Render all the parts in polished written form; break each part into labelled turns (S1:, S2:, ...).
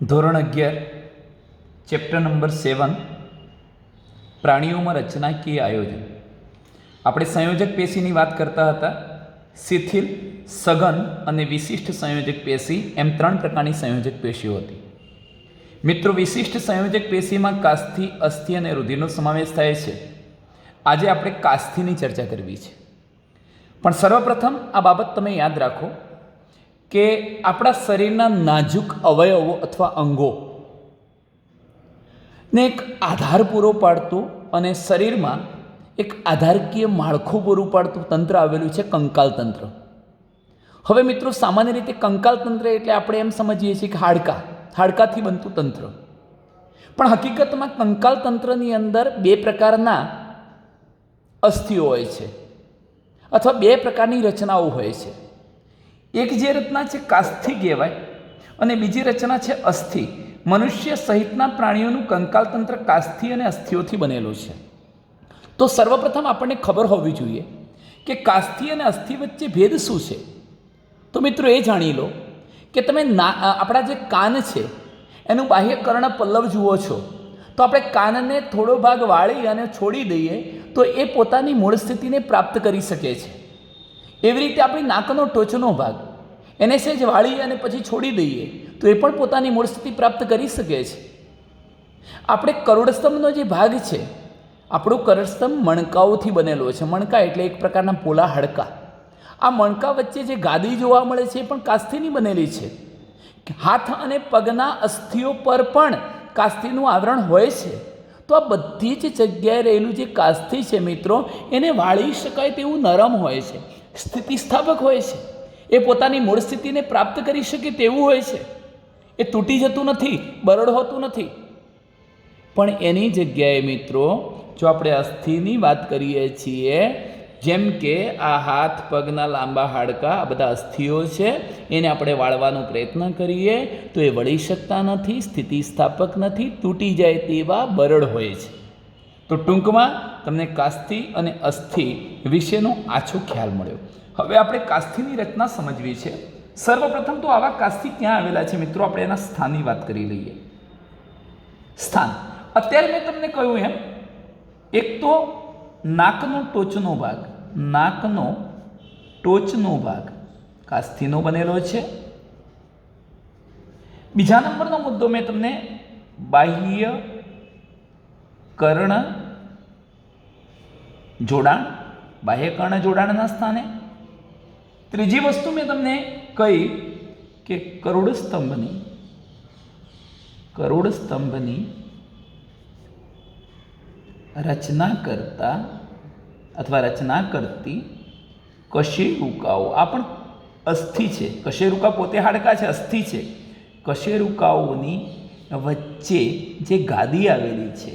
S1: ધોરણ 11 chapter number 7 પ્રાણીઓમાં રચનાકીય આયોજન. આપણે સંયોજક પેશીની વાત કરતા હતા. શિથિલ, સઘન અને વિશિષ્ટ સંયોજક પેશી એમ 3 પ્રકારની સંયોજક પેશીઓ હતી. મિત્રો, વિશિષ્ટ સંયોજક પેશીમાં કાસ્થિ, અસ્થિ અને રુધિરનો સમાવેશ થાય છે. આજે આપણે કાસ્થિની ચર્ચા કરવી છે. પણ સર્વપ્રથમ આ બાબત તમે યાદ રાખો કે આપણા શરીરના નાજુક અવયવો અથવા અંગો ને એક આધાર પૂરો પાડતું અને શરીરમાં એક આધારકીય માળખું પૂરું પાડતું તંત્ર આવેલું છે, કંકાલ તંત્ર. હવે મિત્રો, સામાન્ય રીતે કંકાલ તંત્ર એટલે આપણે એમ સમજીએ છીએ કે હાડકાથી બનતું તંત્ર. પણ હકીકતમાં કંકાલ તંત્રની અંદર 2 પ્રકારના અસ્થિઓ હોય છે અથવા 2 પ્રકારની રચનાઓ હોય છે. એક જે રચના છે કાસ્થિ કહેવાય અને બીજી રચના છે અસ્થિ. મનુષ્ય સહિતના પ્રાણીઓનું કંકાલ તંત્ર કાસ્થિ અને અસ્થિઓથી બનેલું છે. તો સર્વપ્રથમ આપણને ખબર હોવી જોઈએ કે કાસ્થિ અને અસ્થિ વચ્ચે ભેદ શું છે. તો મિત્રો, એ જાણી લો કે તમે આપણા જે કાન છે એનું બાહ્ય કર્ણ પલ્લવ જુઓ છો, તો આપણે કાનને થોડો ભાગ વાળી અને છોડી દઈએ તો એ પોતાની મૂળ સ્થિતિને પ્રાપ્ત કરી શકે છે. એવી રીતે આપણી નાકનો ટોચનો ભાગ એને સહેજ વાળી અને પછી છોડી દઈએ તો એ પણ પોતાની મૂળ સ્થિતિ પ્રાપ્ત કરી શકે છે. આપણે કરોડસ્તંભનો જે ભાગ છે, આપણું કરોડસ્તંભ મણકાઓથી બનેલો છે. મણકા એટલે એક પ્રકારના પોલા હાડકા. આ મણકા વચ્ચે જે ગાદી જોવા મળે છે એ પણ કાસ્થિની બનેલી છે. હાથ અને પગના અસ્થિઓ પર પણ કાસ્થિનું આવરણ હોય છે. તો આ બધી જ જગ્યાએ રહેલું જે કાસ્થિ છે મિત્રો, એને વાળી શકાય તેવું નરમ હોય છે, સ્થિતિસ્થાપક હોય છે. એ પોતાની મૂળ સ્થિતિને પ્રાપ્ત કરી શકે તેવું હોય છે. એ તૂટી જતું નથી, બરડ હોતું નથી. પણ એની જગ્યાએ મિત્રો, જો આપણે અસ્થિની વાત કરીએ છીએ, જેમ કે આ હાથ પગના લાંબા હાડકા, આ બધા અસ્થિઓ છે, એને આપણે વાળવાનો પ્રયત્ન કરીએ તો એ વળી શકતા નથી, સ્થિતિસ્થાપક નથી, તૂટી જાય તેવા બરડ હોય છે. તો ટૂંકમાં તમને કાસ્થિ અને અસ્થિ વિશેનો આછો ખ્યાલ મળ્યો. હવે આપણે કાસ્થિની રચના સમજવી છે. સર્વપ્રથમ તો આવા કાસ્થિ ક્યાં આવેલા છે મિત્રો, આપણે એના સ્થાનની વાત કરી લઈએ. સ્થાન અત્યારે મેં તમને કહ્યું એમ, એક તો નાકનો ટોચનો ભાગ કાસ્થિનો બનેલો છે. બીજા નંબરનો મુદ્દો મેં તમને બાહ્ય કર્ણ જોડાણના સ્થાને. ત્રીજી વસ્તુ મેં તમને કહી કે કરોડસ્તંભની રચના કરતી કશેરુકાઓ. આ પણ અસ્થિ છે. કશેરુકા પોતે હાડકા છે, અસ્થિ છે. કશેરુકાઓની વચ્ચે જે ગાદી આવેલી છે,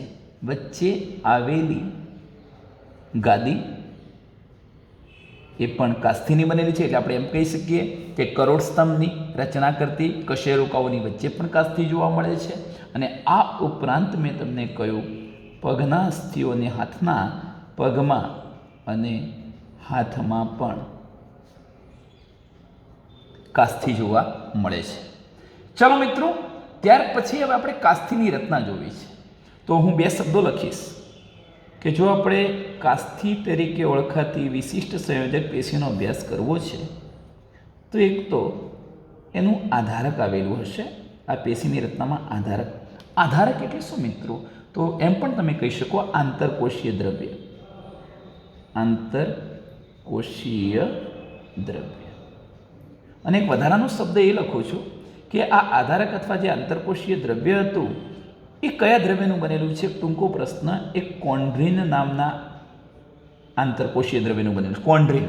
S1: ગાદી એ પણ કાસ્થિની બનેલી છે. એટલે આપણે એમ કહી શકીએ કે કરોડસ્તંભની રચના કરતી કશેરુકાઓની વચ્ચે પણ કાસ્થિ જોવા મળે છે. અને આ ઉપરાંત મેં તમને કહ્યું, પગના અસ્થિઓને હાથના પગમાં અને હાથમાં પણ કાસ્થિ જોવા મળે છે. ચાલો મિત્રો, ત્યાર પછી હવે આપણે કાસ્થિની રચના જોવી છે. તો હું 2 શબ્દો લખીશ કે જો આપણે કાસ્થિ તરીકે ઓળખાતી વિશિષ્ટ સંયોજક પેશીનો અભ્યાસ કરવો છે તો એક તો એનું આધારક આવેલું હશે. આ પેશીની રચનામાં આધારક એટલે શું મિત્રો? તો એમ પણ તમે કહી શકો આંતરકોષીય દ્રવ્ય. અને એક વધારાનો શબ્દ એ લખું છું કે આ આધારક અથવા જે આંતરકોષીય દ્રવ્ય હતું એ કયા દ્રવ્યનું બનેલું છે? ટૂંકો પ્રશ્ન. એક કોન્ડ્રીન નામના આંતરકોષીય દ્રવ્યનું બનેલું છે, કોન્ડ્રીન.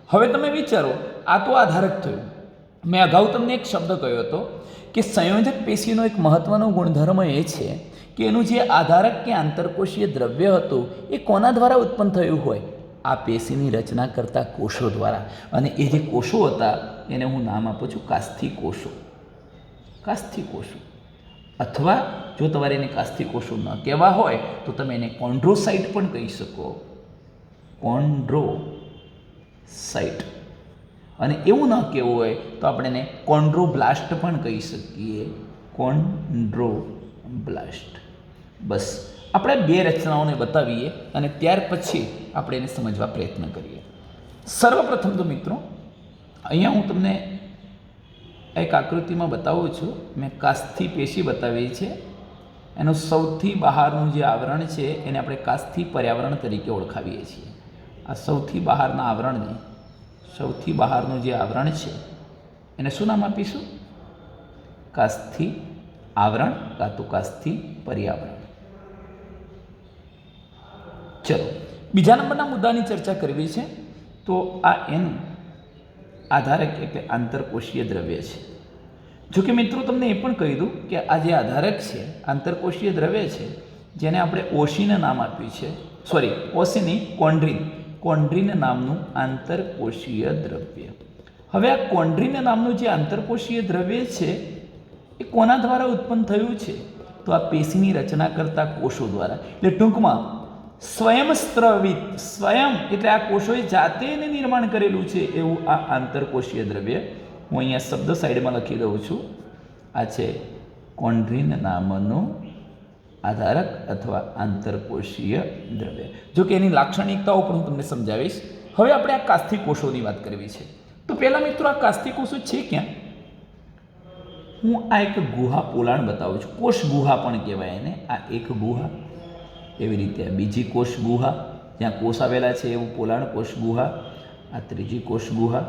S1: હવે તમે વિચારો, આ તો આધારક થયું. મેં અગાઉ તમને એક શબ્દ કહ્યો હતો કે સંયોજક પેશીનો એક મહત્વનો ગુણધર્મ એ છે કે એનું જે આધારક કે આંતરકોષીય દ્રવ્ય હતું એ કોના દ્વારા ઉત્પન્ન થયું હોય? આ પેશીની રચના કરતા કોષો દ્વારા. અને એ જે કોષો હતા એને હું નામ આપું છું કાસ્થિ કોષો. અથવા જો તમારે એને કાસ્થિ કોષો ન કહેવા હોય તો તમે એને કોન્ડ્રોસાઇટ પણ કહી શકો. અને એવું ન કહેવું હોય તો આપણે એને કોન્ડ્રોબ્લાસ્ટ પણ કહી શકીએ. કોન્ડ્રોબ્લાસ્ટ. બસ આપણે બે રચનાઓને બતાવીએ અને ત્યાર પછી આપણે એને સમજવા પ્રયત્ન કરીએ. સર્વપ્રથમ તો મિત્રો અહીંયા હું તમને એક આકૃતિમાં બતાવું છું. મેં કાસ્થિ પેશી બતાવી છે. એનું સૌથી બહારનું જે આવરણ છે એને આપણે કાસ્થિ પર્યાવરણ તરીકે ઓળખાવીએ છીએ. આ સૌથી બહારના આવરણને, સૌથી બહારનું જે આવરણ છે એને શું નામ આપીશું? કાસ્થિ આવરણ કાં તો કાસ્થિ પર્યાવરણ. ચલો બીજા નંબરના મુદ્દાની ચર્ચા કરવી છે. તો આ એનું આધારક એટલે આંતરકોષીય દ્રવ્ય છે. જો કે મિત્રો તમને એ પણ કહી દઉં કે આ જે આધારક છે, આંતરકોષીય દ્રવ્ય છે, જેને આપણે ઓશિન નામ આપ્યું છે, ઓશિની કોન્ડ્રીન નામનું આંતરકોષીય દ્રવ્ય. હવે આ કોન્ડ્રીન નામનું જે આંતરકોષીય દ્રવ્ય છે એ કોના દ્વારા ઉત્પન્ન થયું છે? તો આ પેશીની રચના કરતા કોષો દ્વારા. એટલે ટૂંકમાં સ્વયં એટલે આ કોષોએ જાતે એને નિર્માણ કરેલું છે એવું આ આંતરકોષીય દ્રવ્ય. હું અહીંયા શબ્દ સાઈડમાં લખી દઉં છું. આ છે કોન્ડ્રીન નામનું આધારક અથવા આંતરકોષીય દ્રવ્ય. જો કે એની લાક્ષણિકતાઓ પણ હું તમને સમજાવીશ. હવે આપણે આ કાસ્થિ કોષોની વાત કરવી છે. તો પહેલાં મિત્રો આ કાસ્થિ કોષો છે ક્યાં? હું આ એક ગુહા પોલાણ બતાવું છું. કોષ ગુહા પણ કહેવાય એને. આ એક ગુહા, એવી રીતે આ બીજી કોષ ગુહા જ્યાં કોષ આવેલા છે એવું પોલાણ કોષ ગુહા, આ ત્રીજી કોષ ગુહા.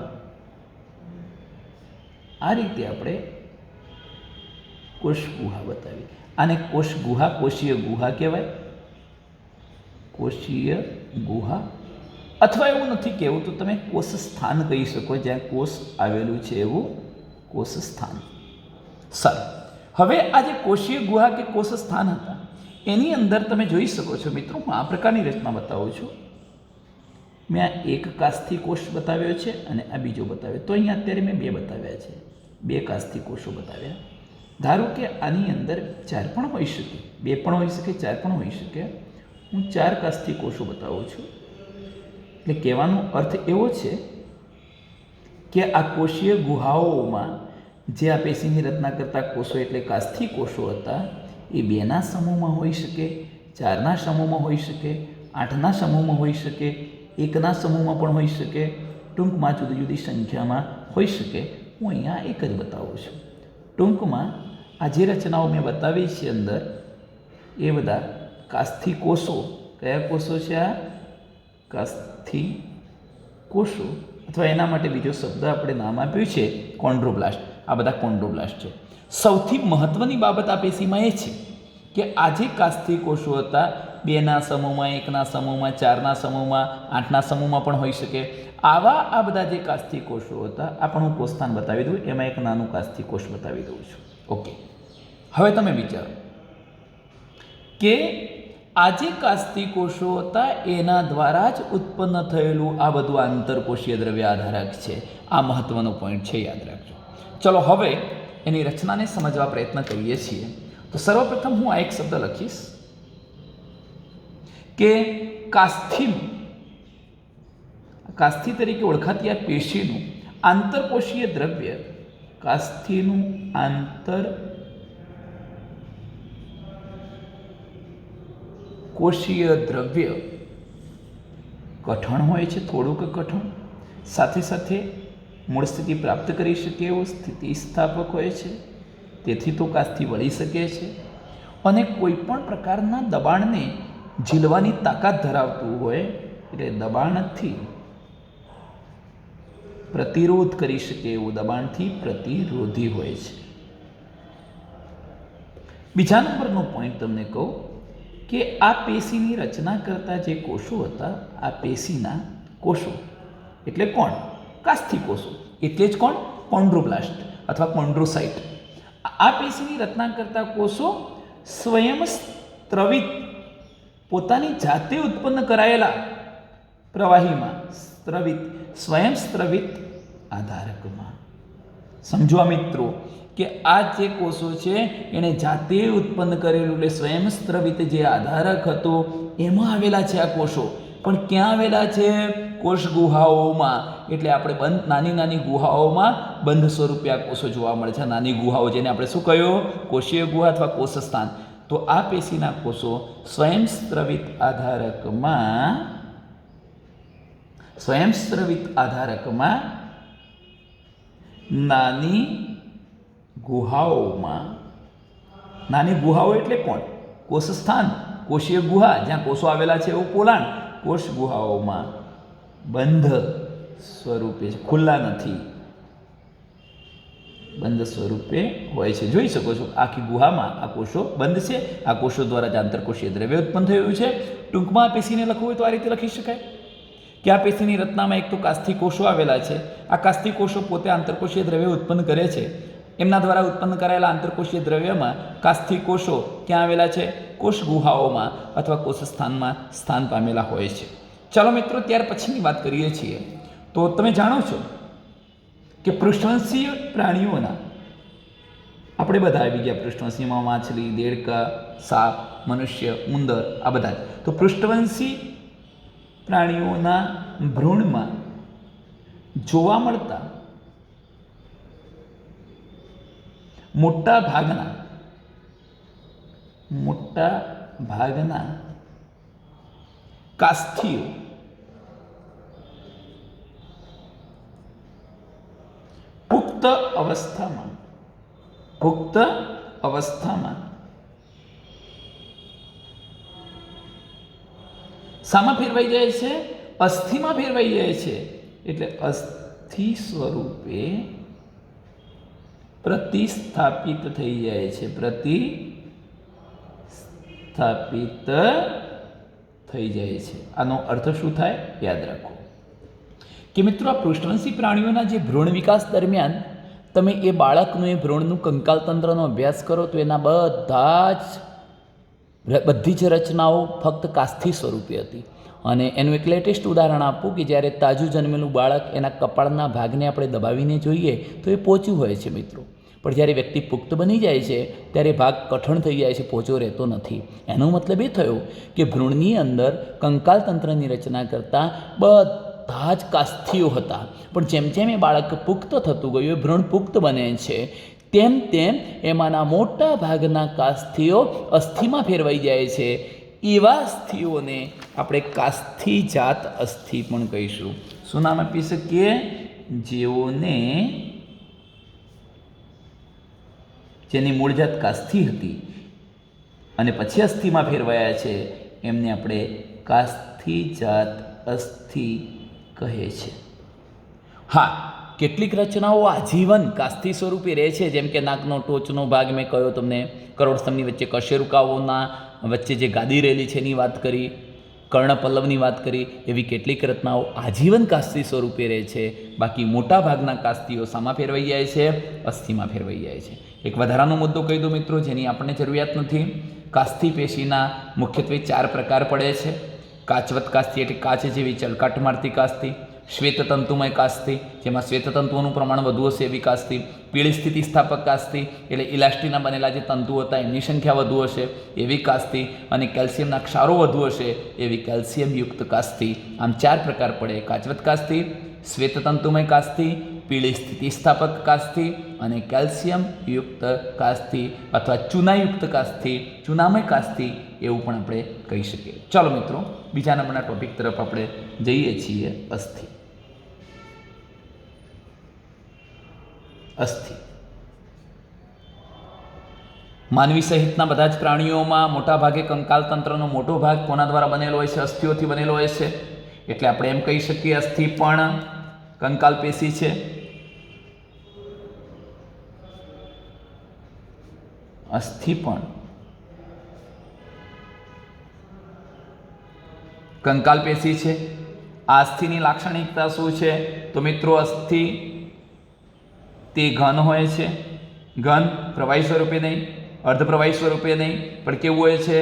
S1: આ રીતે આપણે કોષ ગુહા બતાવી. આને કોષ ગુહા, કોષીય ગુહા કહેવાય. કોષીય ગુહા, અથવા એવું નથી કહેવું તો તમે કોષ સ્થાન કહી શકો, જ્યાં કોષ આવેલું છે એવું કોષ સ્થાન. સારું, હવે આ જે કોષીય ગુહા કે કોષ સ્થાન હતા એની અંદર તમે જોઈ શકો છો મિત્રો, હું આ પ્રકારની રચના બતાવું છું. મેં આ એક કાસ્થિ કોષ બતાવ્યો છે અને આ બીજો બતાવ્યો. તો અહીંયા અત્યારે મેં બે બતાવ્યા છે, બે કાસ્થિ કોષો બતાવ્યા. ધારો કે આની અંદર 4 પણ હોઈ શકે, 2 પણ હોઈ શકે, 4 પણ હોઈ શકે. હું 4 કાસ્થિ કોષો બતાવું છું. એટલે કહેવાનો અર્થ એવો છે કે આ કોષીય ગુહાઓમાં જે આ પેશીની રચના કરતા કોષો એટલે કાસ્થિ કોષો હતા એ 2ના સમૂહમાં હોઈ શકે, 4ના સમૂહમાં હોઈ શકે, 8ના સમૂહમાં હોઈ શકે, 1ના સમૂહમાં પણ હોઈ શકે, ટૂંકમાં જુદી જુદી સંખ્યામાં હોઈ શકે. હું અહીંયા એક જ બતાવું છું. ટૂંકમાં આ જે રચનાઓ મેં બતાવી છે અંદર એ બધા કાસ્થિ કોષો. કયા કોષો છે આ? કાસ્થિ કોષો, અથવા એના માટે બીજો શબ્દ આપણે નામ આપ્યું છે કોન્ડ્રોબ્લાસ્ટ. આ બધા કોન્ડ્રોબ્લાસ્ટ છે. સૌથી મહત્વની બાબત આ પેશીમાં એ છે કે આ જે કાસ્થિ કોષો હતા 2ના સમૂહમાં, 1ના સમૂહમાં, 4ના સમૂહમાં, 8ના સમૂહમાં પણ હોઈ શકે. આ બધા જે કાસ્થિ કોષો હતા, આ પણ હું કોષસ્થાન બતાવી દઉં, એમાં એક નાનું કાસ્થિ કોષ બતાવી દઉં છું. ઓકે, હવે તમે વિચારો કે આ જે કાસ્થિ કોષો હતા એના દ્વારા જ ઉત્પન્ન થયેલું આ બધું આંતરકોષીય દ્રવ્ય આધારક છે. આ મહત્વનો પોઈન્ટ છે, યાદ રાખજો. ચલો હવે એની રચનાને સમજવા પ્રયત્ન કરીએ છીએ. તો સર્વપ્રથમ હું આ એક શબ્દ લખીશ કે કાસ્થિ તરીકે ઓળખાતી આ પેશીનું આંતરકોષીય દ્રવ્ય, કાસ્થિનું આંતરકોષીય દ્રવ્ય કઠણ હોય છે, થોડુંક કઠણ, સાથે સાથે મૂળ સ્થિતિ પ્રાપ્ત કરી શકે એવો સ્થિતિસ્થાપક હોય છે. તેથી તો કાસ્થિ વળી શકે છે અને કોઈ પણ પ્રકારના દબાણને ઝીલવાની તાકાત ધરાવતું હોય, એટલે દબાણથી પ્રતિરોધ કરી શકે એવું, દબાણથી પ્રતિરોધી હોય છે. બીજા નંબરનો પોઈન્ટ તમને કહું કે આ પેશીની રચના કરતા જે કોષો હતા, આ પેશીના કોષો એટલે કોણ? કાસ્થિ કોષો. એટલે જ કોણ? કોન્ડ્રોબ્લાસ્ટ અથવા કોન્ડ્રોસાઇટ. આ પેશીની રચના કરતા કોષો સ્વયંસ્ત્રવિત, પોતાની જાતે ઉત્પન્ન કરાયેલા પ્રવાહીમાં, સ્વયંસ્ત્રવિત આધારકમાં. સમજવા મિત્રો કે આ જે કોષો છે એણે જાતે ઉત્પન્ન કરેલું, એટલે સ્વયંસ્ત્રવિત જે આધારક હતો એમાં આવેલા છે આ કોષો. પણ ક્યાં આવેલા છે? કોષ ગુહાઓમાં. એટલે આપણે બંધ નાની નાની ગુહાઓમાં બંધ સ્વરૂપે આ કોષો જોવા મળે છે. નાની ગુહાઓ, જેને આપણે શું કહ્યું? કોષીય ગુહા અથવા કોષસ્થાન. તો આ પેશીના કોષો સ્વયંસ્ત્રવિત આધારકમાં નાની ગુહાઓમાં, નાની ગુહાઓ એટલે કોણ? કોષસ્થાન, કોષીય ગુહા, જ્યાં કોષો આવેલા છે એવું પોલાણ. કોષ ગુહાઓમાં બંધ સ્વરૂપે, ખુલ્લા નથી, બંધ સ્વરૂપે હોય છે. જોઈ શકો છો આખી ગુહામાં આ કોષો બંધ છે. આ કોષો દ્વારા જ આંતરકોષીય દ્રવ્ય ઉત્પન્ન થયું છે. ટૂંકમાં આ પેશીને લખવું હોય તો આ રીતે લખી શકાય કે આ પેશીની રચનામાં એક તો કાસ્થિ કોષો આવેલા છે. આ કાસ્થિ કોષો પોતે આંતરકોષીય દ્રવ્ય ઉત્પન્ન કરે છે. એમના દ્વારા ઉત્પન્ન કરાયેલા આંતરકોષીય દ્રવ્યમાં કાસ્થિ કોષો ક્યાં આવેલા છે? કોષ ગુહાઓમાં અથવા કોષસ્થાનમાં સ્થાન પામેલા હોય છે. ચાલો મિત્રો, ત્યાર પછીની વાત કરીએ છીએ. તો તમે જાણો છો કે પૃષ્ઠવંશીય પ્રાણીઓના, આપણે બધા આવી ગયા પૃષ્ઠવંશીમાં, માછલી, દેડકા, સાપ, મનુષ્ય, ઉંદર, આ બધા. તો પૃષ્ઠવંશી પ્રાણીઓના ભ્રૂણમાં જોવા મળતા મોટા ભાગના કાસ્થીઓ પુખ્ત અવસ્થામાં શામાં ફેરવાઈ જાય છે? અસ્થિમાં ફેરવાઈ જાય છે. એટલે અસ્થિ સ્વરૂપે પ્રતિસ્થાપિત થઈ જાય છે. પ્રતિસ્થાપિત થઈ જાય છે. આનો અર્થ શું થાય? યાદ રાખો કે મિત્રો, આ પૃષ્ઠવંશી પ્રાણીઓના જે ભ્રૂણ વિકાસ દરમિયાન તમે એ બાળકનું, એ ભ્રૂણનું કંકાલ તંત્રનો અભ્યાસ કરો તો એના બધી જ રચનાઓ ફક્ત કાસ્થિ સ્વરૂપે હતી. અને એનું એક લેટેસ્ટ ઉદાહરણ આપું કે જ્યારે તાજું જન્મેલું બાળક, એના કપાળના ભાગને આપણે દબાવીને જોઈએ તો એ પોચું હોય છે મિત્રો. પણ જ્યારે વ્યક્તિ પુખ્ત બની જાય છે ત્યારે ભાગ કઠણ થઈ જાય છે, પોચો રહેતો નથી. એનો મતલબ એ થયો કે ભ્રૂણની અંદર કંકાલ તંત્રની રચના કરતાં બધા જ કાસ્થીઓ હતા. પણ જેમ જેમ એ બાળક પુખ્ત થતું ગયું, એ ભ્રૂણ પુખ્ત બને છે, તેમ તેમ એમાંના મોટા ભાગના કાસ્થીઓ અસ્થિમાં ફેરવાઈ જાય છે. એવા અસ્થિઓને આપણે કાસ્થિજાત અસ્થિ પણ કહીશું. શું નામ આપી શકીએ? જેની મૂળ જાત કાસ્થિ હતી અને પછી અસ્થિમાં ફેરવાયા છે, એમને આપણે કાસ્થિજાત અસ્થિ કહે છે. હા, કેટલીક રચનાઓ આજીવન કાસ્થિ સ્વરૂપે રહે છે, જેમ કે નાકનો ટોચનો ભાગ મેં કહ્યો તમને, કરોડસ્તંભની વચ્ચે કશેરુકાઓના વચ્ચે જે ગાદી રહેલી છે એની વાત કરી, કર્ણપલ્લવની વાત કરી. એવી કેટલીક રચનાઓ આજીવન કાસ્થિ સ્વરૂપે રહે છે. બાકી મોટા ભાગના કાસ્થિઓ શામાં ફેરવાઈ જાય છે? અસ્થિમાં ફેરવાઈ જાય છે. એક વધારાનો મુદ્દો કહી દો મિત્રો, જેની આપણને જરૂરિયાત નથી. કાસ્થિ પેશીના મુખ્યત્વે 4 પ્રકાર પડે છે. કાચવત કાસ્થિ એટલે કાચ જેવી ચળકાટ મારતી કાસ્થિ, શ્વેતતંતુમય કાસ્થિ, જેમાં શ્વેતતંતુઓનું પ્રમાણ વધુ હશે એવી કાસ્થિ, પીળી સ્થિતિસ્થાપક કાસ્થિ એટલે ઇલાસ્ટિના બનેલા જે તંતુ હતા એમની સંખ્યા વધુ હશે એવી કાસ્થિ, અને કેલ્શિયમના ક્ષારો વધુ હશે એવી કેલ્શિયમયુક્ત કાસ્થિ. આમ 4 પ્રકાર પડે: કાચવત કાસ્થિ, શ્વેતતંતુમય કાસ્થિ, પીળી સ્થિતિસ્થાપક કાસ્થિ અને કેલ્શિયમયુક્ત કાસ્થિ અથવા ચૂનાયુક્ત કાસ્થિ, ચૂનામય કાસ્થિ એવું પણ આપણે કહી શકીએ. ચાલો મિત્રો, બીજા નંબરના ટોપિક તરફ આપણે જઈએ છીએ. અસ્થિ. માનવી સહિતના બધા જ પ્રાણીઓમાં મોટા ભાગે કંકાલ તંત્રનો મોટો ભાગ કોના દ્વારા બનેલો હોય છે? અસ્થિઓથી બનેલો હોય છે. એટલે આપણે એમ કહી શકીએ અસ્થિ પણ કંકાલ પેશી છે. અસ્થિ પણ કંકાલ પેશી છે. આ અસ્થિની લાક્ષણિકતા શું છે? તો મિત્રો, અસ્થિ તે ઘન હોય છે. ઘન, પ્રવાહી સ્વરૂપે નહીં, અર્ધપ્રવાહી સ્વરૂપે નહીં, પણ કેવું હોય છે?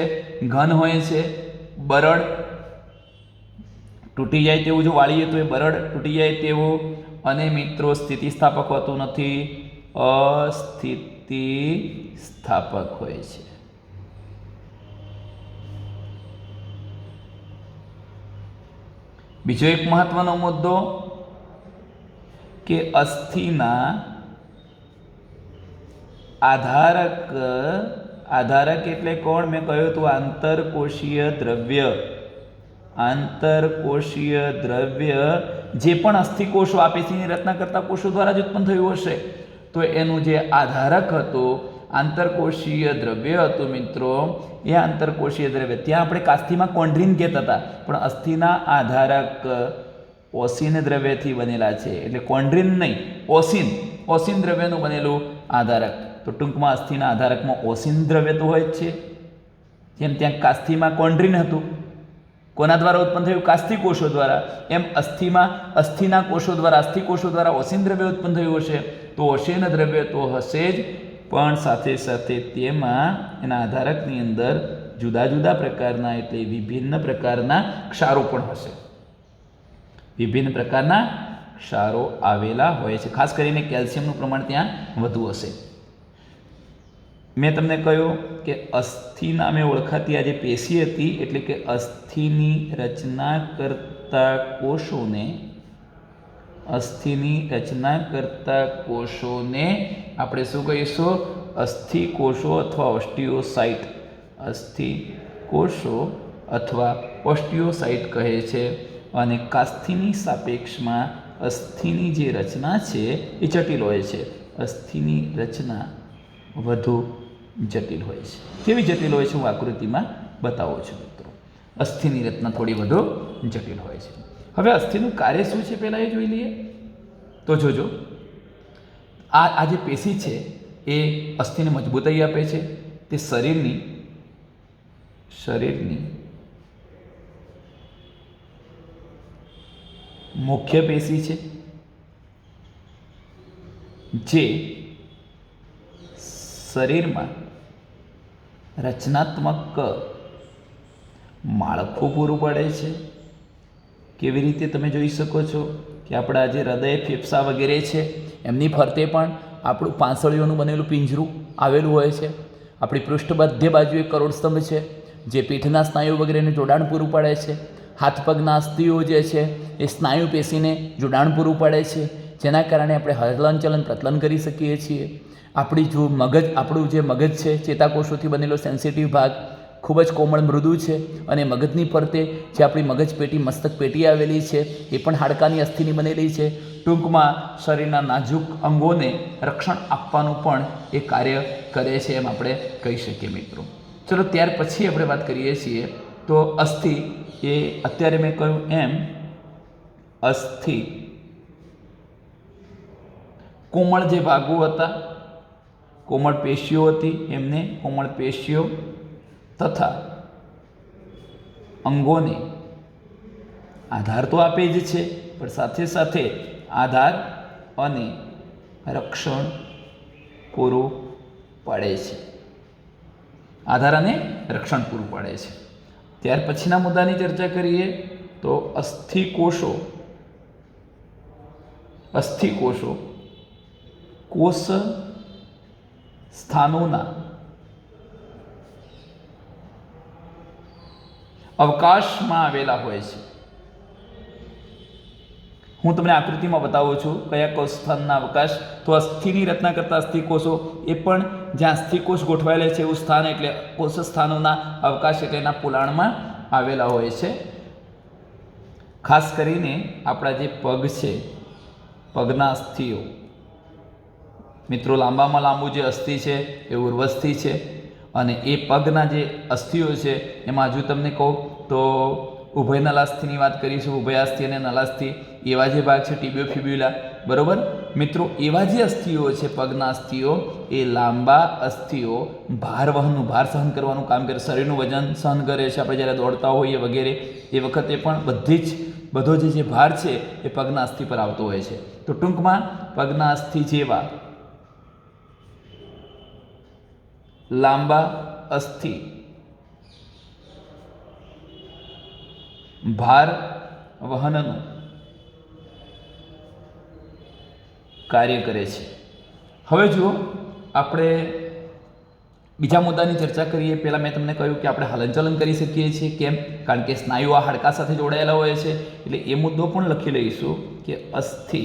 S1: ઘન હોય છે. બરડ તૂટી જાય તેવું જો વાળીએ તો એ બરડ તૂટી જાય તેવું. અને મિત્રો, સ્થિતિસ્થાપક હોતું નથી, અસ્થિતિસ્થાપક હોય છે. બીજો એક મહત્વનો મુદ્દો કે અસ્થિના આધારક એટલે કોણ? મેં કહ્યું હતું આંતરકોશીય દ્રવ્ય. આંતરકોશીય દ્રવ્ય જે પણ અસ્થિકોષો આ પેશીની રચના કરતા કોષો દ્વારા જ ઉત્પન્ન થયું હશે, તો એનું જે આધારક હતું, આંતરકોશીય દ્રવ્ય હતું મિત્રો, એ આંતરકોશીય દ્રવ્ય, ત્યાં આપણે કાસ્થીમાં કોન્ડ્રીન કહેતા હતા, પણ અસ્થિના આધારક ઓસિન દ્રવ્યથી બનેલા છે. એટલે કોન્ડ્રીન નહીં, ઓસિન દ્રવ્યનું બનેલું આધારક. તો ટૂંકમાં અસ્થિના આધારકમાં ઓસિન દ્રવ્ય તો હોય જ છે. જેમ ત્યાં કાસ્થીમાં કોન્ડ્રીન હતું, કોના દ્વારા ઉત્પન્ન થયું? કાસ્થિ કોષો દ્વારા. એમ અસ્થિના કોષો દ્વારા, અસ્થિકોષો દ્વારા ઓસિન દ્રવ્ય ઉત્પન્ન થયું હશે. તો ઓસિન દ્રવ્ય તો હશે જ, પણ સાથે સાથે તેમાં એના આધારકની અંદર જુદા જુદા પ્રકારના એટલે વિભિન્ન પ્રકારના ક્ષારો પણ હશે. વિભિન્ન પ્રકારના ક્ષારો આવેલા હોય છે. ખાસ કરીને કેલ્શિયમનું પ્રમાણ ત્યાં વધુ હશે. મેં તમને કહ્યું કે અસ્થિ નામે ઓળખાતી આ જે પેશી હતી, એટલે કે અસ્થિની રચના કરતા કોષોને આપણે શું કહીશું? અસ્થિકોષો અથવા ઓસ્ટિયોસાઇટ. અસ્થિકોષો અથવા ઓસ્ટિયોસાઇટ કહે છે. અને કાસ્થિની સાપેક્ષમાં અસ્થિની જે રચના છે એ જટિલ હોય છે. અસ્થિની રચના વધુ જટિલ હોય છે. કેવી જટિલ હોય છે હું આકૃતિમાં બતાવું છું મિત્રો. અસ્થિની રચના થોડી વધુ જટિલ હોય છે. હવે અસ્થિનું કાર્ય શું છે પહેલાં એ જોઈ લઈએ. તો જોજો, આ જે પેશી છે એ અસ્થિને મજબૂતાઈ આપે છે. તે શરીરની મુખ્ય પેશી છે, જે શરીરમાં રચનાત્મક માળખું પૂરું પાડે છે. કેવી રીતે? તમે જોઈ શકો છો કે આપણા જે હૃદય, ફેફસા વગેરે છે એમની ફરતે પણ આપણું પાંસળીઓનું બનેલું પિંજરું આવેલું હોય છે. આપણી પૃષ્ઠ બાજુએ કરોડસ્તંભ છે, જે પીઠના સ્નાયુ વગેરેને જોડાણ પૂરું પાડે છે. હાથ પગના અસ્થિઓ જે છે એ સ્નાયુ પેશીને જોડાણ પૂરું પાડે છે, જેના કારણે આપણે હલનચલન પ્રચલન કરી શકીએ છીએ. આપણું જે મગજ છે, ચેતાકોષોથી બનેલો સેન્સિટિવ ભાગ ખૂબ જ કોમળ મૃદુ છે, અને મગજની ફરતે જે આપણી મગજ પેટી, મસ્તક પેટી આવેલી છે એ પણ હાડકાની અસ્થિની બનેલી છે. ટૂંકમાં શરીરના નાજુક અંગોને રક્ષણ આપવાનું પણ એ કાર્ય કરે છે એમ આપણે કહી શકીએ મિત્રો. ચલો ત્યાર પછી આપણે વાત કરીએ છીએ તો અસ્થિ એ અત્યારે મેં કહ્યું એમ અસ્થિ કોમળ જે ભાગો હતા, કોમળ પેશીઓ હતી, એમને કોમળ પેશીઓ તથા અંગોને આધાર તો આપે જ છે, પણ સાથે સાથે આધાર અને રક્ષણ પૂરું પાડે છે. આધાર અને રક્ષણ પૂરું પાડે છે. ત્યાર પછીના મુદ્દાની ચર્ચા કરીએ તો અસ્થિકોષો કોષ સ્થાનોના અવકાશમાં આવેલા હોય છે. હું તમને આકૃતિમાં બતાવું છું કયા કોષ સ્થાનના અવકાશ. તો અસ્થિની રચના કરતા અસ્થિકોષો એ પણ જ્યાં અસ્થિકોષ ગોઠવાયેલા છે એવું સ્થાન, એટલે કોષ સ્થાનોના અવકાશ એટલે એના પોલાણમાં આવેલા હોય છે. ખાસ કરીને આપણા જે પગ છે, પગના અસ્થિઓ મિત્રો, લાંબામાં લાંબુ જે અસ્થિ છે એ ઉર્વસ્થિ છે, અને એ પગના જે અસ્થિઓ છે એમાં હજુ તમને કહું તો ઉભય નલાસ્થિની વાત કરીશું. ઉભયાસ્થિ અને નલાસ્થિ એવા જે ભાગ છે, ટીબિયો ફિબ્યુલા, બરોબર મિત્રો. એવા જે અસ્થિઓ છે, પગના અસ્થિઓ, એ લાંબા અસ્થિઓ ભાર સહન કરવાનું કામ કરે, શરીરનું વજન સહન કરે છે. આપણે જ્યારે દોડતા હોઈએ વગેરે એ વખતે પણ બધો જે ભાર છે એ પગના અસ્થિ પર આવતો હોય છે. તો ટૂંકમાં પગના અસ્થિ જેવા લાંબા અસ્થિ ભાર વહનનું કાર્ય કરે છે. હવે જુઓ, આપણે બીજા મુદ્દાની ચર્ચા કરીએ પહેલાં મેં તમને કહ્યું કે આપણે હલનચલન કરી શકીએ છીએ. કેમ? કારણ કે સ્નાયુઓ આ હાડકા સાથે જોડાયેલા હોય છે. એટલે એ મુદ્દો પણ લખી લઈશું કે અસ્થિ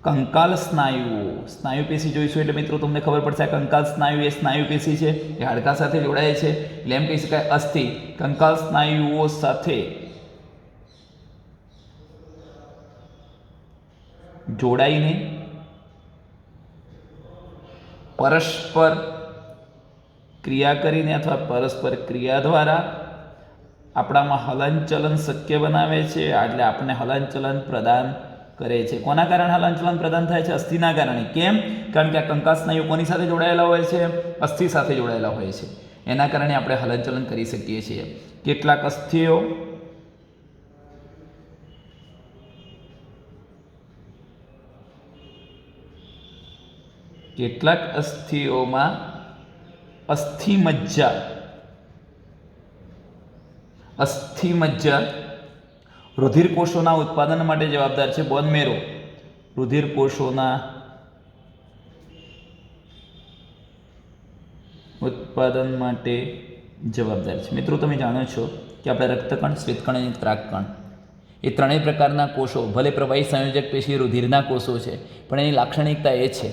S1: કંકાલ સ્નાયુ પેશી જોઈશું. એટલે મિત્રો તમને ખબર પડશે આ કંકાલ સ્નાયુ એ સ્નાયુ પેશી છે, એ હાડકા સાથે જોડાય છે. એટલે એમ કહી શકાય અસ્થિ કંકાલ સ્નાયુઓ સાથે જોડાઈને પરસ્પર ક્રિયા કરીને અથવા પરસ્પર ક્રિયા દ્વારા આપણામાં હલનચલન શક્ય બનાવે છે. એટલે આપણને હલનચલન પ્રદાન કરે છે. કોના કારણે હલનચલન પ્રદાન થાય છે? અસ્થિના કારણે. કેમ? કારણ કે આ કંકાલ સ્નાયુ કોની સાથે જોડાયેલા હોય છે? અસ્થિ સાથે જોડાયેલા હોય છે. એના કારણે આપણે હલનચલન કરી શકીએ છીએ. કેટલાક અસ્થિઓમાં અસ્થિમજ્જા રુધિરકોષોના ઉત્પાદન માટે જવાબદાર છે. બોન મેરો રુધિરકોષોના ઉત્પાદન માટે જવાબદાર છે. મિત્રો તમે જાણો છો કે આપણે રક્તકણ, શ્વેતકણ અને ત્રાકકણ એ ત્રણેય પ્રકારના કોષો, ભલે પ્રવાહી સંયોજક પેશી રુધિરના કોષો છે, પણ એની લાક્ષણિકતા એ છે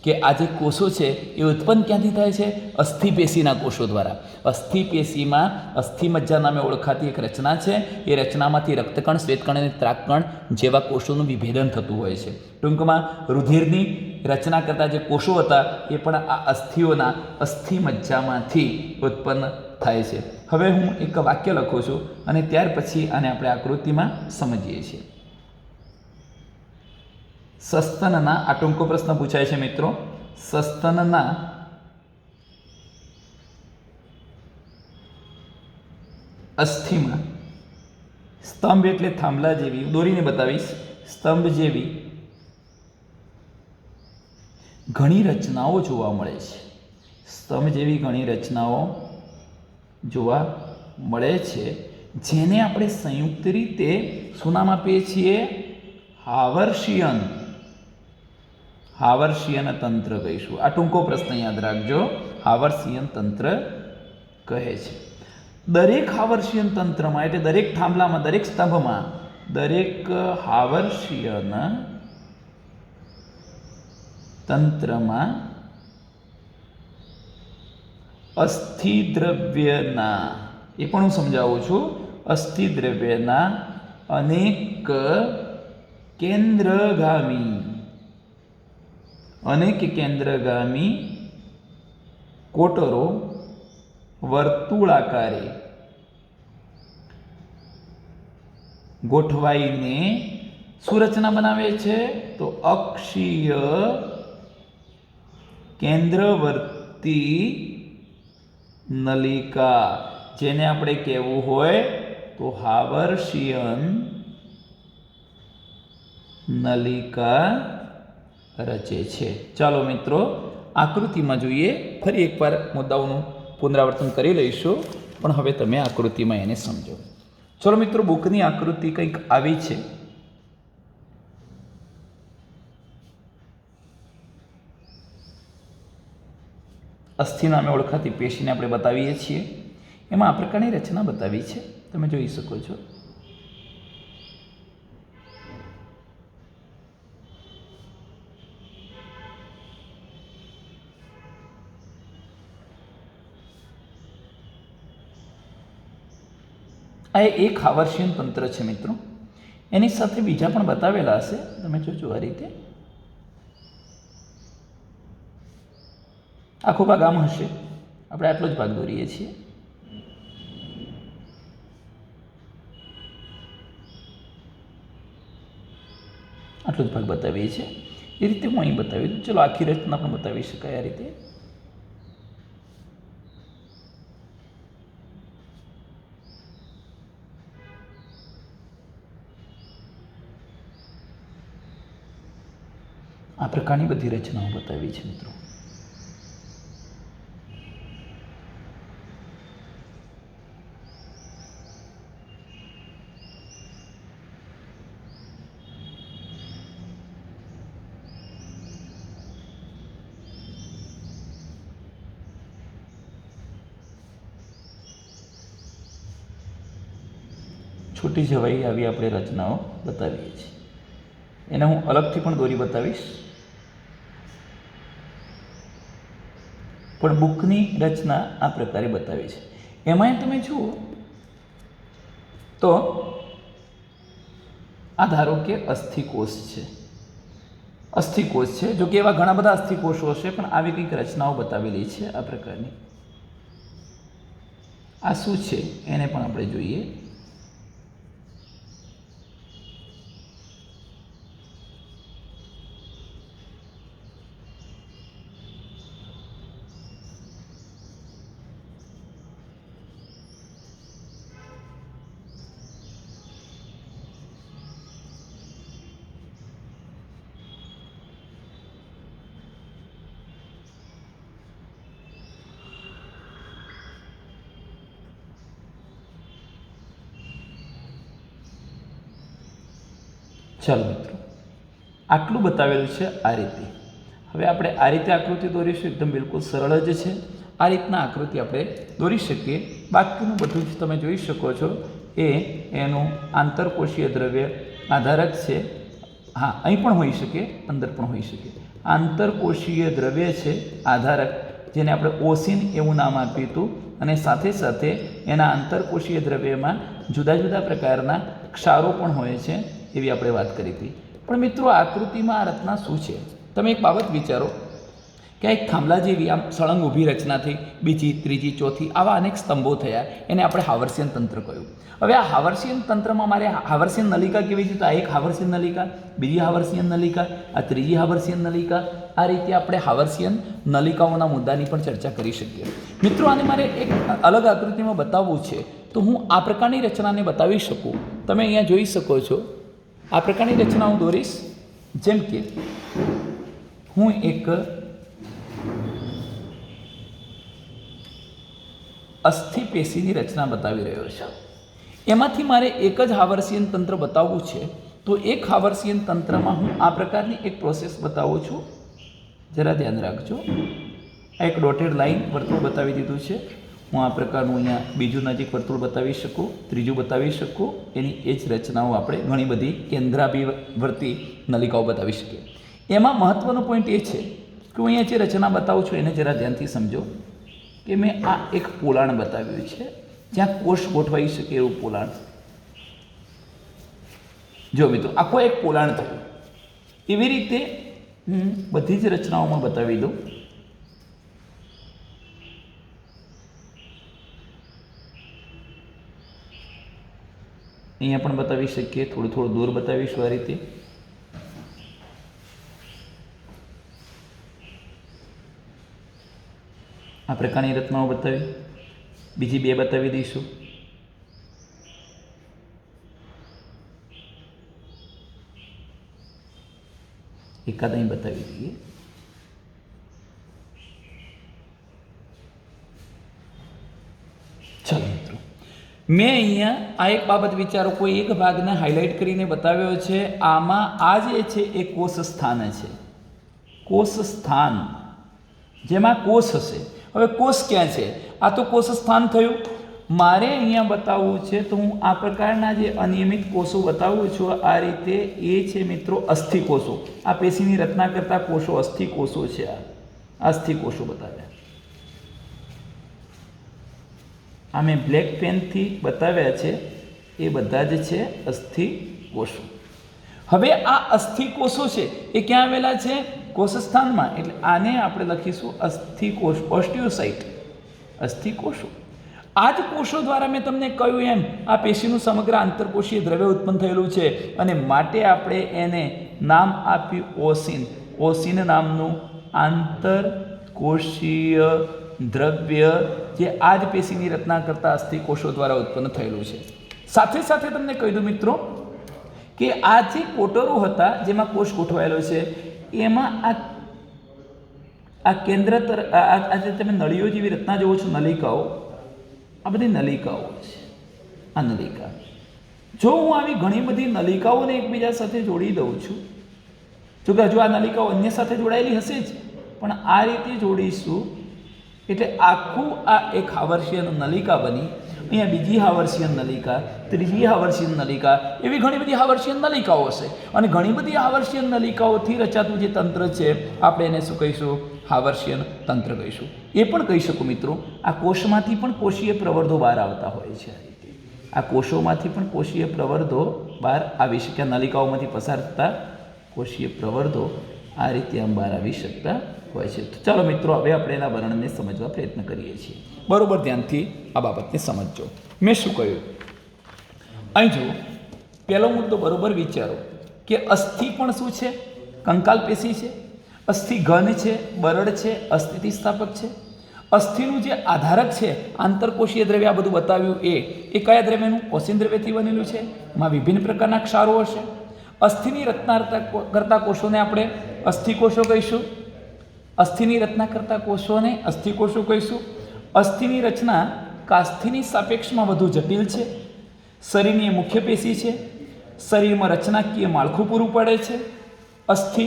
S1: કે આ જે કોષો છે એ ઉત્પન્ન ક્યાંથી થાય છે? અસ્થિપેશીના કોષો દ્વારા. અસ્થિપેશીમાં અસ્થિમજ્જા નામે ઓળખાતી એક રચના છે. એ રચનામાંથી રક્તકણ, શ્વેતકણ અને ત્રાકકણ જેવા કોષોનું વિભેદન થતું હોય છે. ટૂંકમાં રુધિરની રચના કરતા જે કોષો હતા એ પણ આ અસ્થિઓના અસ્થિમજ્જામાંથી ઉત્પન્ન થાય છે. હવે હું એક વાક્ય લખું છું અને ત્યાર પછી આને આપણે આકૃતિમાં સમજીએ છીએ. સસ્તનના, આ ટૂંકો પ્રશ્ન પૂછાય છે મિત્રો, સસ્તનના અસ્થિમાં સ્તંભ એટલે થાંભલા જેવી, દોરીને બતાવીશ, સ્તંભ જેવી ઘણી રચનાઓ જોવા મળે છે. સ્તંભ જેવી ઘણી રચનાઓ જોવા મળે છે, જેને આપણે સંયુક્ત રીતે શું નામ આપીએ છીએ? હાવર્ષીયન તંત્ર કહીશું. આ ટૂંકો પ્રશ્ન યાદ રાખજો, હાવર્ષીયન તંત્ર કહે છે. દરેક હાવર્ષીયન તંત્રમાં એટલે દરેક થાંભલામાં, દરેક સ્તંભમાં, દરેક હાવર્ષીયન તંત્રમાં અસ્થિદ્રવ્યના, એ પણ હું સમજાવું છું, અસ્થિદ્રવ્યના અનેક કેન્દ્રગામી કોટરો વર્તુળાકારે ગોઠવાઈને શું રચના બનાવે છે? તો અક્ષીય કેન્દ્રવર્તી નલિકા, જેને આપણે કહેવું હોય તો હાવર્ષીયન નલિકા રચે છે. ચાલો મિત્રો આકૃતિમાં જોઈએ. ફરી એકવાર મુદ્દાઓનું પુનરાવર્તન કરી લઈશું, પણ હવે તમે આકૃતિમાં એને સમજો. ચલો મિત્રો, બુકની આકૃતિ કંઈક આવી છે. અસ્થિ નામે ઓળખાતી પેશીને આપણે બતાવીએ છીએ. એમાં આ પ્રકારની રચના બતાવી છે, તમે જોઈ શકો છો. આ એક હાવર્ષીયન તંત્ર છે મિત્રો. એની સાથે બીજા પણ બતાવેલા હશે, તમે જોજો આ રીતે. આખો ભાગ આમ હશે, આપણે આટલો જ ભાગ દોરીએ છીએ. આટલો જ ભાગ બતાવીએ છીએ. એ રીતે હું અહીં બતાવી દઉં. ચલો આખી રચના પણ બતાવી શકાય આ રીતે. આ પ્રકારની બધી રચનાઓ બતાવી છે મિત્રો. છૂટી જવાઈ આવી આપણે રચનાઓ બતાવીએ છીએ. એને હું અલગથી પણ દોરી બતાવીશ, પણ બુકની રચના આ પ્રકારે બતાવી છે. એમાં તમે જુઓ તો આ ધારો કે અસ્થિકોષ છે, અસ્થિકોષ છે. જો કે એવા ઘણા બધા અસ્થિકોષો હશે, પણ આવી કંઈક રચનાઓ બતાવેલી છે આ પ્રકારની. આ શું છે એને પણ આપણે જોઈએ. ચાલો મિત્રો, આટલું બતાવેલું છે આ રીતે. હવે આપણે આ રીતે આકૃતિ દોરીશું, એકદમ બિલકુલ સરળ જ છે. આ રીતના આકૃતિ આપણે દોરી શકીએ. બાકીનું બધું જ તમે જોઈ શકો છો એ એનું આંતરકોષીય દ્રવ્ય આધારક છે. હા, અહીં પણ હોઈ શકે, અંદર પણ હોઈ શકે. આંતરકોષીય દ્રવ્ય છે આધારક, જેને આપણે ઓસિન એવું નામ આપ્યું હતું. અને સાથે સાથે એના આંતરકોષીય દ્રવ્યમાં જુદા જુદા પ્રકારના ક્ષારો પણ હોય છે, એવી આપણે વાત કરી હતી. પણ મિત્રો, આકૃતિમાં આ રચના શું છે? તમે એક બાબત વિચારો કે એક થાંભલા જેવી આમ સળંગ ઊભી રચના થઈ, બીજી, ત્રીજી, ચોથી, આવા અનેક સ્તંભો થયા. એને આપણે હાવર્સિયન તંત્ર કહ્યું. હવે આ હાવર્સિયન તંત્રમાં મારે હાવર્સિયન નલિકા કેવી છે? તો આ એક હાવર્સિયન નલિકા, બીજી હાવર્સિયન નલિકા, આ ત્રીજી હાવર્સિયન નલિકા. આ રીતે આપણે હાવર્સિયન નલિકાઓના મુદ્દાની પણ ચર્ચા કરી શકીએ. મિત્રો, આને મારે એક અલગ આકૃતિમાં બતાવવું છે તો હું આ પ્રકારની રચનાને બતાવી શકું. તમે અહીંયા જોઈ શકો છો આ પ્રકારની રચના હું દોરીશ. જેમ કે હું એક અસ્થિપેશીની રચના બતાવી રહ્યો છું. એમાંથી મારે એક જ હાવર્સિયન તંત્ર બતાવવું છે. તો એક હાવર્સિયન તંત્રમાં હું આ પ્રકારની એક પ્રોસેસ બતાવું છું. જરા ધ્યાન રાખજો. આ એક ડોટેડ લાઇન વર્તુળ બતાવી દીધું છે. હું આ પ્રકારનું અહીંયા બીજું નજીક વર્તુળ બતાવી શકું, ત્રીજું બતાવી શકું. એની એ જ રચનાઓ આપણે ઘણી બધી કેન્દ્રાભિવર્તી નલિકાઓ બતાવી શકીએ. એમાં મહત્ત્વનો પોઈન્ટ એ છે કે હું અહીંયા જે રચના બતાવું છું એને જરા ધ્યાનથી સમજો કે મેં આ એક પોલાણ બતાવ્યું છે, જ્યાં કોષ ગોઠવાઈ શકે એવું પોલાણ. જો મિત્રો, આખો એક પોલાણ થયું. એવી રીતે હું બધી જ રચનાઓમાં બતાવી દઉં. અહીંયા પણ બતાવી શકીએ, થોડું થોડું દૂર બતાવીશું આ રીતે. આ પ્રકારની રચનાઓ બતાવી. બીજી બે બતાવી દઈશું. એકાદ અહીં બતાવી દઈએ. ચાલો મિત્રો, મેં અહીંયા આ એક બાબત વિચારો, કોઈ એક ભાગને હાઇલાઇટ કરીને બતાવ્યો છે. આમાં આ જે છે એ કોષ સ્થાન છે. કોષ સ્થાન જેમાં કોષ હશે. હવે કોષ ક્યાં છે? આ તો કોષ સ્થાન થયું. મારે અહીંયા બતાવવું છે તો હું આ પ્રકારના જે અનિયમિત કોષો બતાવું છું આ રીતે. એ છે મિત્રો અસ્થિકોષો. આ પેશીની રચના કરતા કોષો અસ્થિકોષો છે. આ અસ્થિકોષો બતાવ્યા. આ મેં બ્લેક પેનથી બતાવ્યા છે એ બધા જ છે અસ્થિકોષો. હવે આ અસ્થિકોષો છે એ ક્યાં આવેલા છે? કોષસ્થાનમાં. એટલે આને આપણે લખીશું અસ્થિકોષ, ઓસ્ટિયોસાઇટ, અસ્થિકોષો. આ જ કોષો દ્વારા મેં તમને કહ્યું એમ આ પેશીનું સમગ્ર આંતરકોષીય દ્રવ્ય ઉત્પન્ન થયેલું છે અને માટે આપણે એને નામ આપ્યું ઓસિન. ઓસિન નામનું આંતરકોષીય દ્રવ્ય જે આ જ પેશીની રચના કરતા અસ્થિકોષો દ્વારા ઉત્પન્ન થયેલું છે. સાથે સાથે તમને કહી દઉં મિત્રો કે આ જે કોટરો હતા જેમાં કોષ ગોઠવાયેલો છે એમાં આ કેન્દ્ર આ જે તમે નળીઓ જેવી રચના જોવો છો, નલિકાઓ, આ બધી નલિકાઓ છે. આ નલિકા, જો હું આવી ઘણી બધી નલિકાઓને એકબીજા સાથે જોડી દઉં છું, જો કે હજુ આ નલિકાઓ અન્ય સાથે જોડાયેલી હશે જ, પણ આ રીતે જોડીશું એટલે આખું આ એક હાવર્ષીયન નલિકા બની, અહીંયા બીજી હાવર્ષીયન નલિકા, ત્રીજી હાવર્ષીયન નલિકા, એવી ઘણી બધી હાવર્ષીયન નલિકાઓ હશે અને ઘણી બધી હાવર્ષીયન નલિકાઓથી રચાતું જે તંત્ર છે આપણે એને શું કહીશું? હાવર્ષીયન તંત્ર કહીશું. એ પણ કહી શકું મિત્રો, આ કોષમાંથી પણ કોષીય પ્રવર્ધો બહાર આવતા હોય છે. આ કોષોમાંથી પણ કોષીય પ્રવર્ધો બહાર આવી શકે, નલિકાઓમાંથી પસાર થતા કોષીય પ્રવર્ધો આ રીતે આમ બહાર આવી શકતા હોય છે. તો ચાલો મિત્રો, હવે આપણે એના વર્ણનને સમજવા પ્રયત્ન કરીએ છીએ. બરોબર ધ્યાનથી આ બાબતને સમજજો. મેં શું કહ્યું? અહીં જુઓ, પહેલો મુદ્દો બરોબર વિચારો કે અસ્થિ પણ શું છે? કંકાલ પેશી છે. અસ્થિ ઘન છે, બરડ છે, અસ્થિતિસ્થાપક છે. અસ્થિનું જે આધારક છે, આંતરકોષીય દ્રવ્ય, આ બધું બતાવ્યું, એ કયા દ્રવ્યનું? કોશિન દ્રવ્યથી બનેલું છે. એમાં વિભિન્ન પ્રકારના ક્ષારો હશે. અસ્થિની રચના કરતા કોષોને આપણે અસ્થિકોષો કહીશું. અસ્થિની રચના કરતા કોષોને અસ્થિકોષો કહીશું. અસ્થિની રચના કાસ્થિની સાપેક્ષમાં વધુ જટિલ છે. શરીરની મુખ્ય પેશી છે. શરીરમાં રચનાકીય માળખું પૂરું પાડે છે. અસ્થિ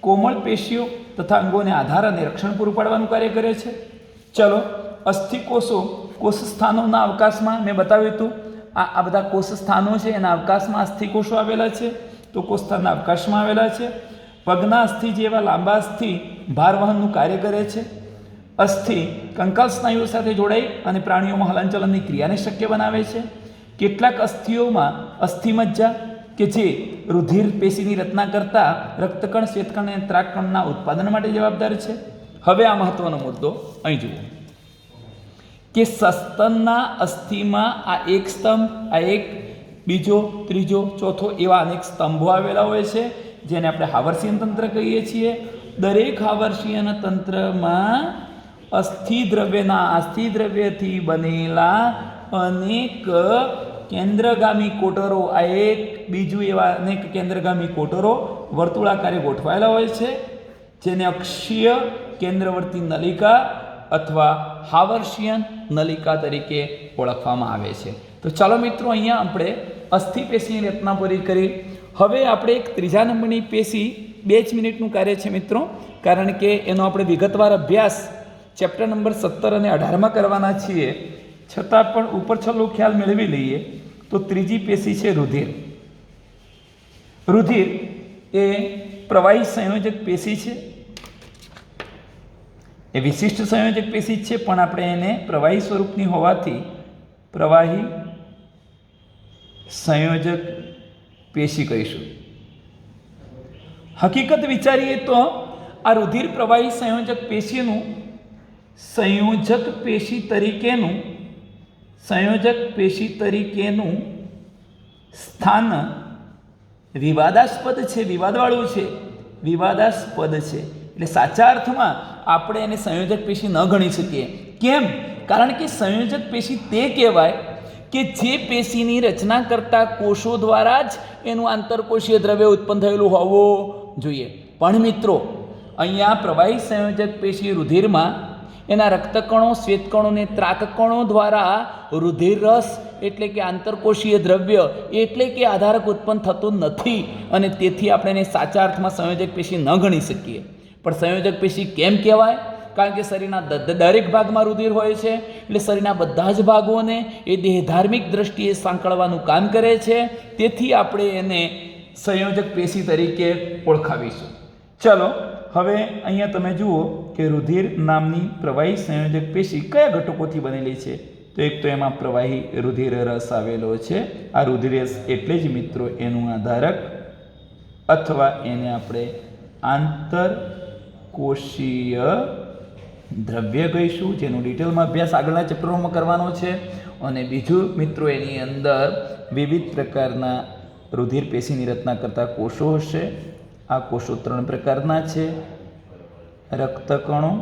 S1: કોમળ પેશીઓ તથા અંગોને આધાર અને રક્ષણ પૂરું પાડવાનું કાર્ય કરે છે. ચલો, અસ્થિકોષો કોષ સ્થાનોના અવકાશમાં મેં બતાવ્યું હતું, આ બધા કોષ સ્થાનો છે એના અવકાશમાં અસ્થિકોષો આવેલા છે. તો કોષ સ્થાનના અવકાશમાં આવેલા છે. પગના અસ્થિ જેવા લાંબા અસ્થિ ભારવહનનું કાર્ય કરે છે. અસ્થિ કંકાલ સ્નાયુઓ સાથે જોડાઈ અને પ્રાણીઓમાં હલનચલનની ક્રિયાને શક્ય બનાવે છે. કેટલાક અસ્થિઓમાં અસ્થિમજ્જા કે જે રુધિર પેશીની રચના કરતા રક્તકણ, શ્વેતકણ અને ત્રાકકણના ઉત્પાદન માટે જવાબદાર છે. હવે આ મહત્વનો મુદ્દો અહીં જુઓ કે સસ્તનના અસ્થિમાં આ એક સ્તંભ, આ એક, બીજો, ત્રીજો, ચોથો એવા અનેક સ્તંભો આવેલા હોય છે, જેને આપણે હાવર્ષીયન તંત્ર કહીએ છીએ. દરેક હાવર્ષીયન તંત્રમાં અસ્થિ દ્રવ્યથી બનેલા અનેક કેન્દ્રગામી કોટરો, આ એક, બીજું એવા અનેક કેન્દ્રગામી કોટરો વર્તુળાકારે ગોઠવાયેલા હોય છે, જેને અક્ષીય કેન્દ્રવર્તી નલિકા અથવા હાવર્ષીયન નલિકા તરીકે ઓળખવામાં આવે છે. તો ચાલો મિત્રો, અહીંયા આપણે અસ્થિ પેશીની રચના પૂરી કરી. હવે આપણે એક ત્રીજા નંબરની પેશી, 2 જ મિનિટનું કાર્ય છે મિત્રો, કારણ કે એનો આપણે વિગતવાર અભ્યાસ ચેપ્ટર નંબર 17 અને 18માં કરવાના છીએ, છતાં પણ ઉપર છેલ્લો ખ્યાલ મેળવી લઈએ. તો ત્રીજી પેશી છે રુધિર. રુધિર એ પ્રવાહી સંયોજક પેશી છે. એ વિશિષ્ટ સંયોજક પેશી છે, પણ આપણે એને પ્રવાહી સ્વરૂપની હોવાથી પ્રવાહી સંયોજક પેશી કહીશું. હકીકત વિચારીએ તો આ રુધિર પ્રવાહી સંયોજક પેશીનું સંયોજક પેશી તરીકેનું સ્થાન વિવાદાસ્પદ છે, વિવાદવાળું છે, વિવાદાસ્પદ છે. એટલે સાચા અર્થમાં આપણે એને સંયોજક પેશી ન ગણી શકીએ. કેમ? કારણ કે સંયોજક પેશી તે કહેવાય કે જે પેશીની રચના કરતા કોષો દ્વારા જ એનું આંતરકોષીય દ્રવ્ય ઉત્પન્ન થયેલું હોવું જોઈએ. પણ મિત્રો, અહીંયા પ્રવાહી સંયોજક પેશી રુધિરમાં એના રક્તકણો, શ્વેતકણો અને ત્રાકકણો દ્વારા રુધિર રસ એટલે કે આંતરકોષીય દ્રવ્ય એટલે કે આધારક ઉત્પન્ન થતું નથી, અને તેથી આપણે એને સાચા અર્થમાં સંયોજક પેશી ન ગણી શકીએ. પણ સંયોજક પેશી કેમ કહેવાય? કારણ કે શરીરના દરેક ભાગમાં રુધિર હોય છે, એટલે શરીરના બધા જ ભાગોને એ દેહધાર્મિક દ્રષ્ટિએ સાંકળવાનું કામ કરે છે. તેથી આપણે એને સંયોજક પેશી તરીકે ઓળખાવીશું. ચલો, હવે અહીંયા તમે જુઓ કે રુધિર નામની પ્રવાહી સંયોજક પેશી કયા ઘટકોથી બનેલી છે? તો એક તો એમાં પ્રવાહી રુધિર રસ આવેલો છે. આ રુધિર રસ એટલે જ મિત્રો એનું આધારક અથવા એને આપણે આંતરકોષીય દ્રવ્ય કહીશું, જેનું ડિટેલમાં અભ્યાસ આગળના ચેપ્ટરોમાં કરવાનો છે. અને બીજું મિત્રો, એની અંદર વિવિધ પ્રકારના રુધિર પેશીની રચના કરતા કોષો હશે. આ કોષો 3 પ્રકારના છે: રક્તકણો,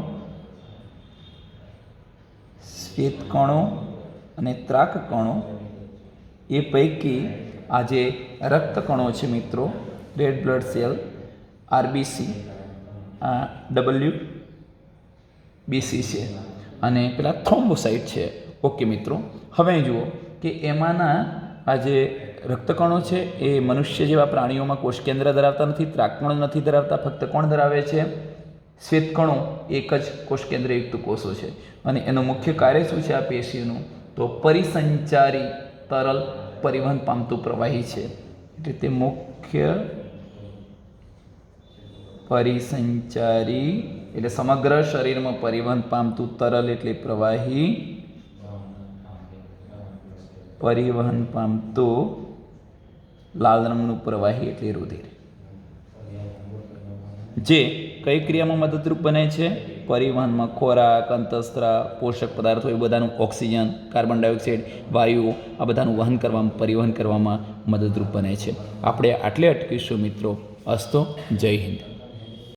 S1: શ્વેતકણો અને ત્રાકકણો. એ પૈકી આ જે રક્તકણો છે મિત્રો, રેડ બ્લડ સેલ, આરબીસી, આ WBC છે, અને પેલા થ્રોમ્બોસાઇટ છે. ઓકે મિત્રો, હવે જુઓ કે એમાંના આ જે રક્તકણો છે એ મનુષ્ય જેવા પ્રાણીઓમાં કોષ કેન્દ્ર ધરાવતા નથી, ત્રાકકણો નથી ધરાવતા. ફક્ત કોણ ધરાવે છે? શ્વેતકણો એક જ કોષ કેન્દ્રયુક્ત કોષો છે અને એનું મુખ્ય કાર્ય શું છે આ પેશીઓનું? તો પરિસંચારી તરલ પરિવહન પામતું પ્રવાહી છે. એટલે તે મુખ્ય પરિસંચારી એટલે સમગ્ર શરીરમાં પરિવહન પામતું તરલ એટલે પ્રવાહી, પરિવહન પામતું લાલ રંગનું પ્રવાહી એટલે રુધિર, જે કઈ ક્રિયામાં મદદરૂપ બને છે? પરિવહનમાં ખોરાક, અંતઃસ્ત્રાવ, પોષક પદાર્થો એ બધાનું ઓક્સિજન, કાર્બન ડાયોક્સાઇડ, વાયુઓ આ બધાનું વહન કરવામાં, પરિવહન કરવામાં મદદરૂપ બને છે. આપણે આટલે અટકીશું મિત્રો. અસ્તો. જય હિન્દ.